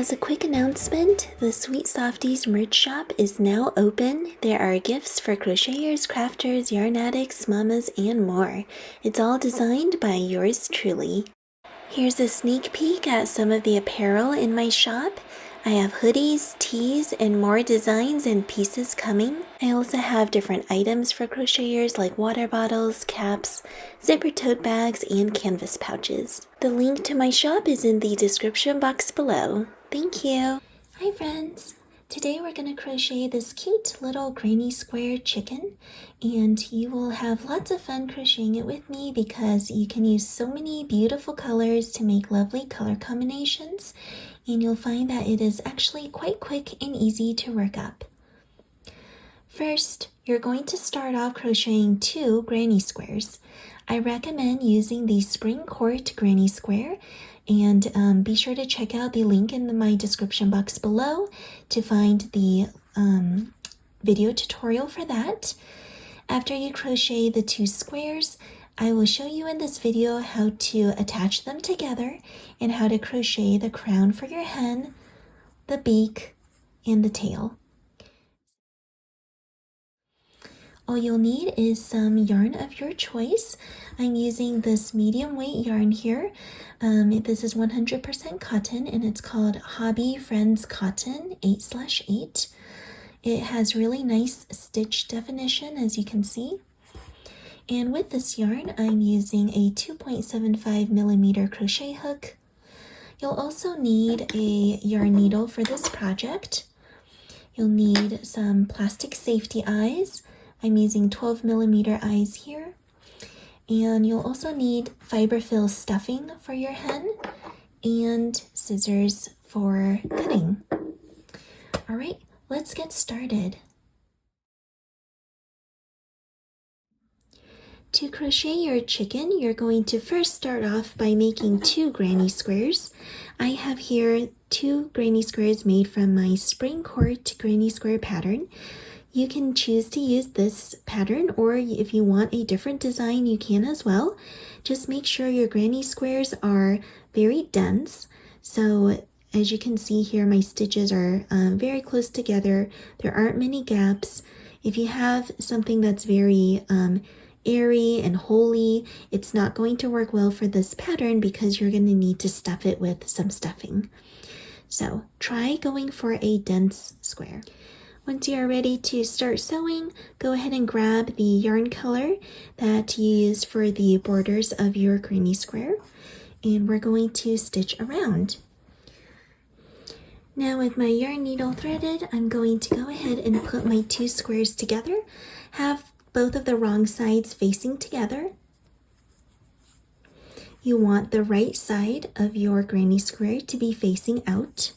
As a quick announcement, the Sweet Softies merch shop is now open. There are gifts for crocheters, crafters, yarn addicts, mamas, and more. It's all designed by yours truly. Here's a sneak peek at some of the apparel in my shop. I have hoodies, tees, and more designs and pieces coming. I also have different items for crocheters like water bottles, caps, zipper tote bags, and canvas pouches. The link to my shop is in the description box below. Thank you! Hi friends! Today we're going to crochet this cute little granny square chicken, and you will have lots of fun crocheting it with me because you can use so many beautiful colors to make lovely color combinations, and you'll find that it is actually quite quick and easy to work up. First, you're going to start off crocheting 2 granny squares. I recommend using the spring court granny square, and be sure to check out the link in my description box below to find the video tutorial for that. After you crochet the 2 squares, I will show you in this video how to attach them together and how to crochet the crown for your hen, the beak, and the tail. All you'll need is some yarn of your choice. I'm using this medium weight yarn here. This is 100% cotton and it's called Hobby Friends Cotton 8/8. It has really nice stitch definition, as you can see. And with this yarn, I'm using a 2.75 millimeter crochet hook. You'll also need a yarn needle for this project. You'll need some plastic safety eyes. I'm using 12 millimeter eyes here. And you'll also need fiberfill stuffing for your hen and scissors for cutting. All right, let's get started. To crochet your chicken, you're going to first start off by making 2 granny squares. I have here 2 granny squares made from my spring court granny square pattern. You can choose to use this pattern, or if you want a different design, you can as well. Just make sure your granny squares are very dense. So as you can see here, my stitches are very close together. There aren't many gaps. If you have something that's very airy and holey, it's not going to work well for this pattern because you're going to need to stuff it with some stuffing. So try going for a dense square. Once you are ready to start sewing, go ahead and grab the yarn color that you use for the borders of your granny square, and we're going to stitch around. Now with my yarn needle threaded, I'm going to go ahead and put my 2 squares together. Have both of the wrong sides facing together. You want the right side of your granny square to be facing out.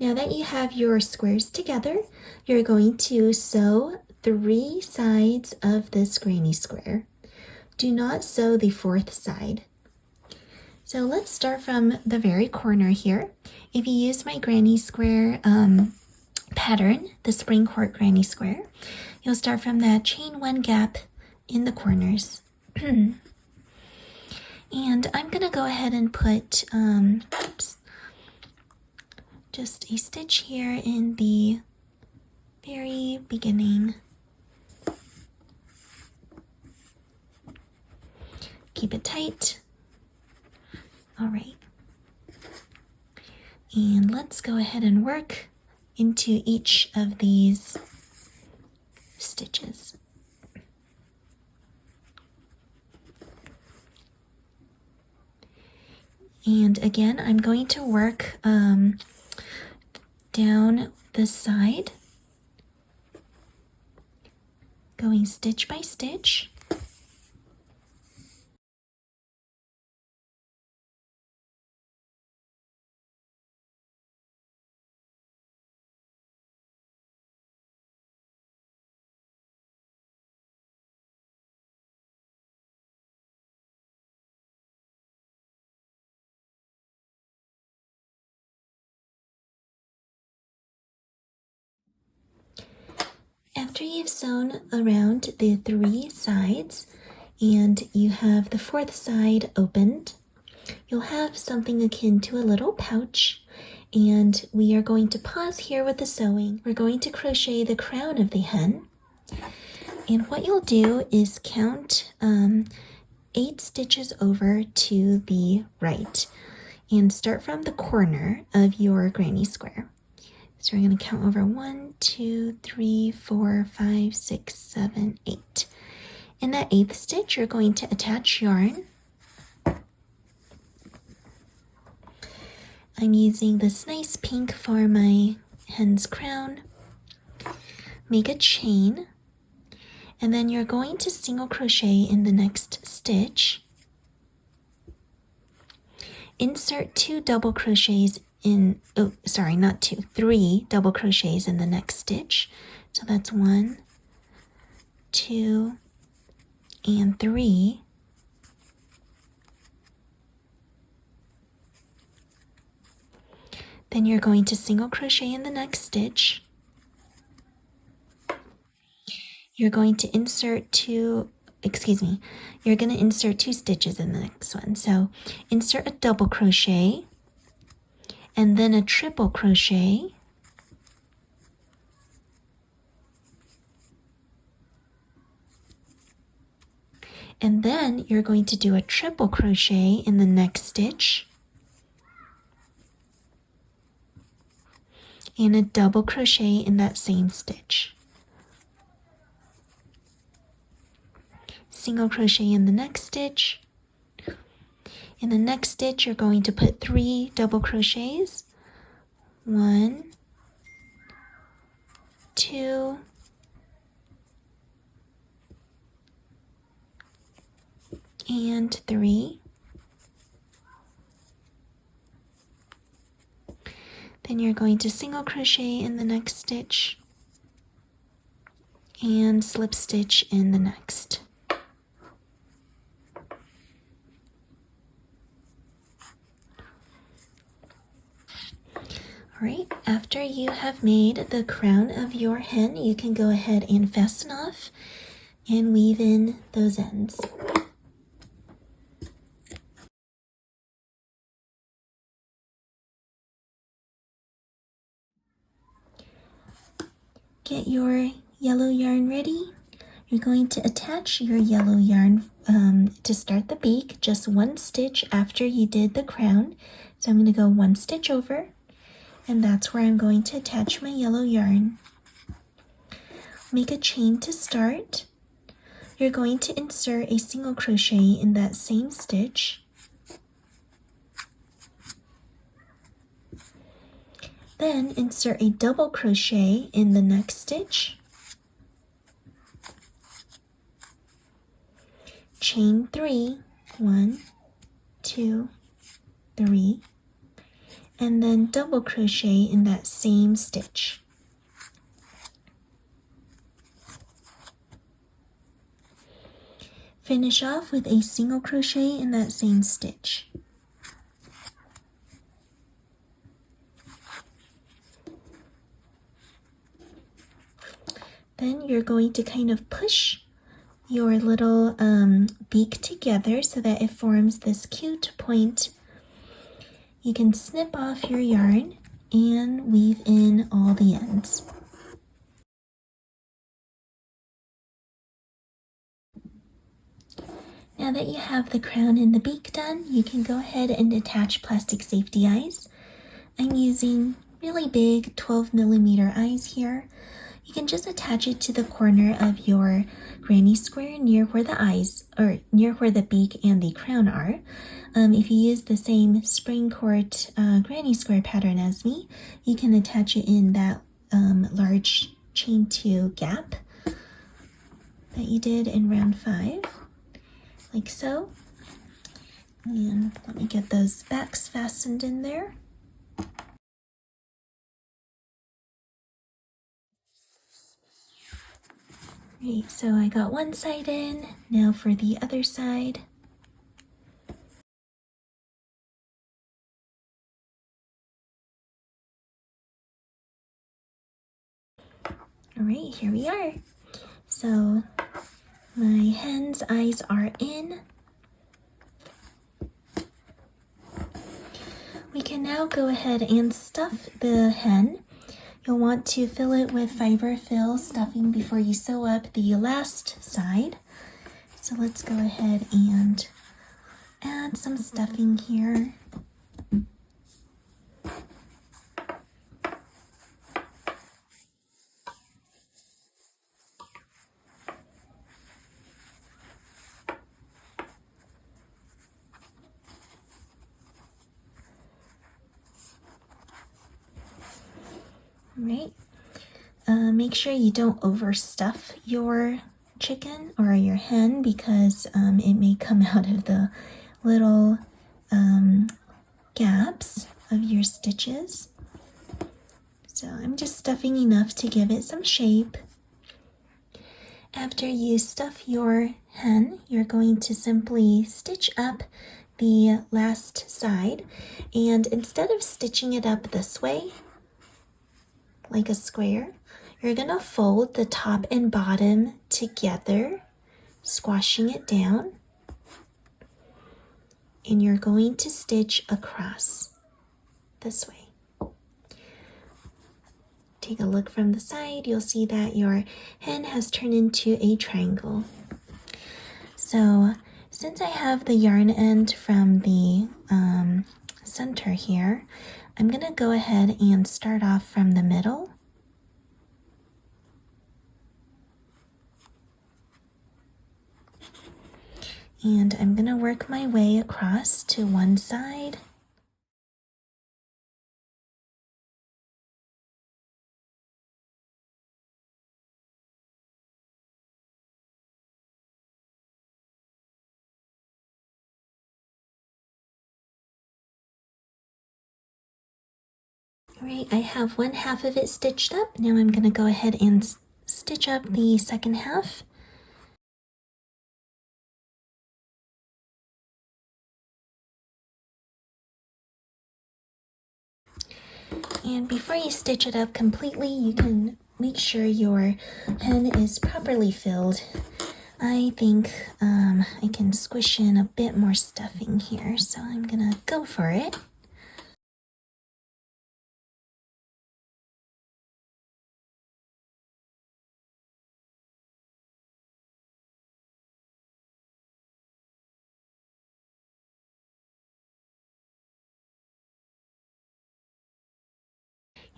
Now that you have your squares together, you're going to sew 3 sides of this granny square. Do not sew the 4th side. So let's start from the very corner here. If you use my granny square pattern, the spring court granny square, you'll start from that chain 1 gap in the corners. And I'm gonna go ahead and put just a stitch here in the very beginning. Keep it tight. All right. And let's go ahead and work into each of these stitches. And again, I'm going to work down this side, going stitch by stitch. After you've sewn around the 3 sides and you have the 4th side opened, you'll have something akin to a little pouch, And we are going to pause here with the sewing. We're going to crochet the crown of the hen. And what you'll do is count 8 stitches over to the right and start from the corner of your granny square. So we're going to count over 1, 2, 3, 4, 5, 6, 7, 8. In that 8th stitch, you're going to attach yarn. I'm using this nice pink for my hen's crown. Make a chain, and then you're going to single crochet in the next stitch. Insert 2 double crochets in, oh, sorry, not 2, 3 double crochets in the next stitch. So that's 1, 2, and 3. Then you're going to single crochet in the next stitch. You're going to insert 2 stitches in the next one. So insert a double crochet and then a triple crochet. And then you're going to do a triple crochet in the next stitch and a double crochet in that same stitch. Single crochet in the next stitch. In the next stitch, you're going to put 3 double crochets. 1, 2, and 3. Then you're going to single crochet in the next stitch and slip stitch in the next. Alright, after you have made the crown of your hen, you can go ahead and fasten off and weave in those ends. Get your yellow yarn ready. You're going to attach your yellow yarn to start the beak, just 1 stitch after you did the crown. So I'm going to go 1 stitch over, and that's where I'm going to attach my yellow yarn. Make a chain to start. You're going to insert a single crochet in that same stitch. Then insert a double crochet in the next stitch. Chain 3, 1, 2, 3, and then double crochet in that same stitch. Finish off with a single crochet in that same stitch. Then you're going to kind of push your little beak together so that it forms this cute point. You can snip off your yarn and weave in all the ends. Now that you have the crown and the beak done, you can go ahead and attach plastic safety eyes. I'm using really big 12mm eyes here. You can just attach it to the corner of your granny square near where the eyes, or near where the beak and the crown are. If you use the same spring cord granny square pattern as me, you can attach it in that large chain 2 gap that you did in round 5, like so. And let me get those backs fastened in there. Right, so I got one side in, now for the other side. All right, here we are. So my hen's eyes are in. We can now go ahead and stuff the hen. You'll want to fill it with fiber fill stuffing before you sew up the last side. So let's go ahead and add some stuffing here. Right. Make sure you don't overstuff your chicken or your hen because it may come out of the little gaps of your stitches. So I'm just stuffing enough to give it some shape. After you stuff your hen, you're going to simply stitch up the last side, and instead of stitching it up this way, like a square, you're gonna fold the top and bottom together, squashing it down, and you're going to stitch across this way. Take a look from the side, you'll see that your hen has turned into a triangle. So since I have the yarn end from the center here, I'm going to go ahead and start off from the middle. And I'm going to work my way across to one side. All right, I have one half of it stitched up. Now I'm going to go ahead and stitch up the second half. And before you stitch it up completely, you can make sure your hen is properly filled. I think I can squish in a bit more stuffing here, so I'm gonna go for it.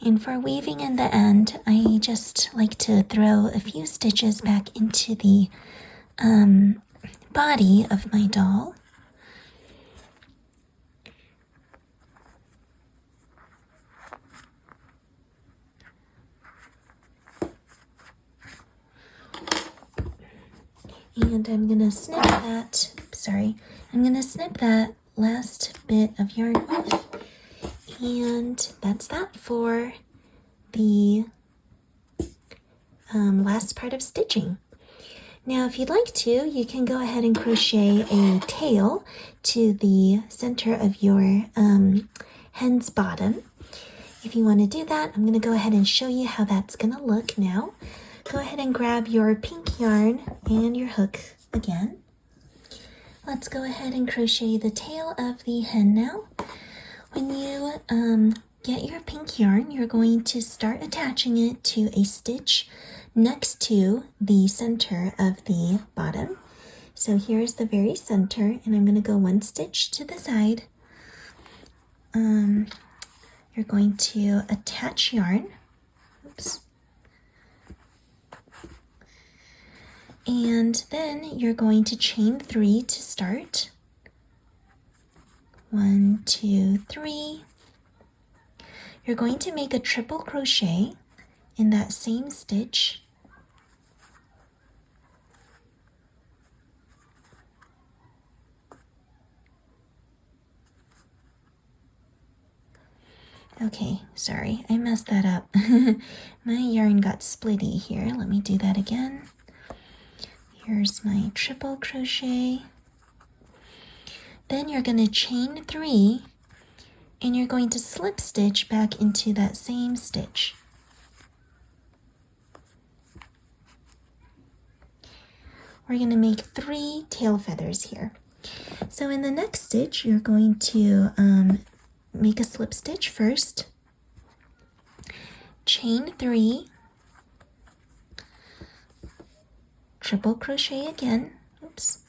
And for weaving in the end, I just like to throw a few stitches back into the body of my doll. And I'm gonna snip that last bit of yarn off. And that's that for the last part of stitching. Now, if you'd like to, you can go ahead and crochet a tail to the center of your hen's bottom. If you want to do that, I'm going to go ahead and show you how that's going to look now. Go ahead and grab your pink yarn and your hook again. Let's go ahead and crochet the tail of the hen now. When you get your pink yarn, you're going to start attaching it to a stitch next to the center of the bottom. So here's the very center, and I'm going to go one stitch to the side. You're going to attach yarn. Oops. And then you're going to chain 3 to start. 1, 2, 3. You're going to make a triple crochet in that same stitch. Okay, sorry, I messed that up. My yarn got splitty here. Let me do that again. Here's my triple crochet. Then you're going to chain 3, and you're going to slip stitch back into that same stitch. We're going to make 3 tail feathers here. So in the next stitch, you're going to make a slip stitch first, chain 3, triple crochet again, oops,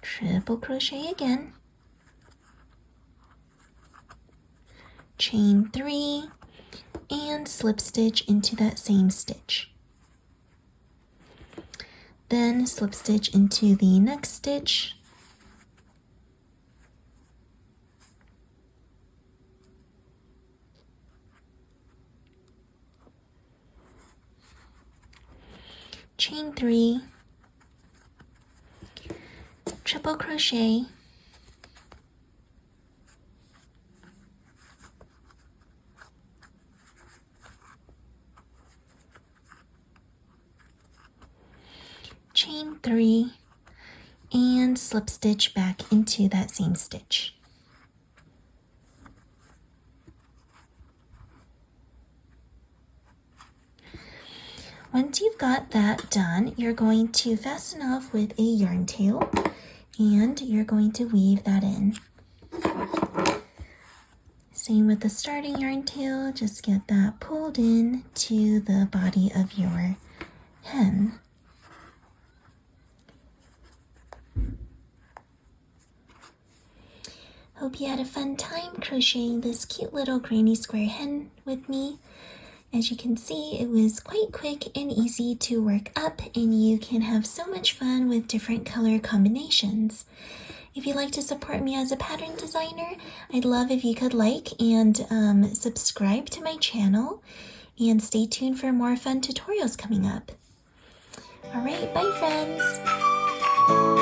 triple crochet again, chain 3, and slip stitch into that same stitch. Then slip stitch into the next stitch, chain 3, triple crochet, chain 3, and slip stitch back into that same stitch. Once you've got that done, you're going to fasten off with a yarn tail, and you're going to weave that in. Same with the starting yarn tail, just get that pulled in to the body of your hem. Hope you had a fun time crocheting this cute little granny square hen with me. As you can see, it was quite quick and easy to work up, and you can have so much fun with different color combinations. If you'd like to support me as a pattern designer, I'd love if you could like and subscribe to my channel, and stay tuned for more fun tutorials coming up. Alright, bye friends!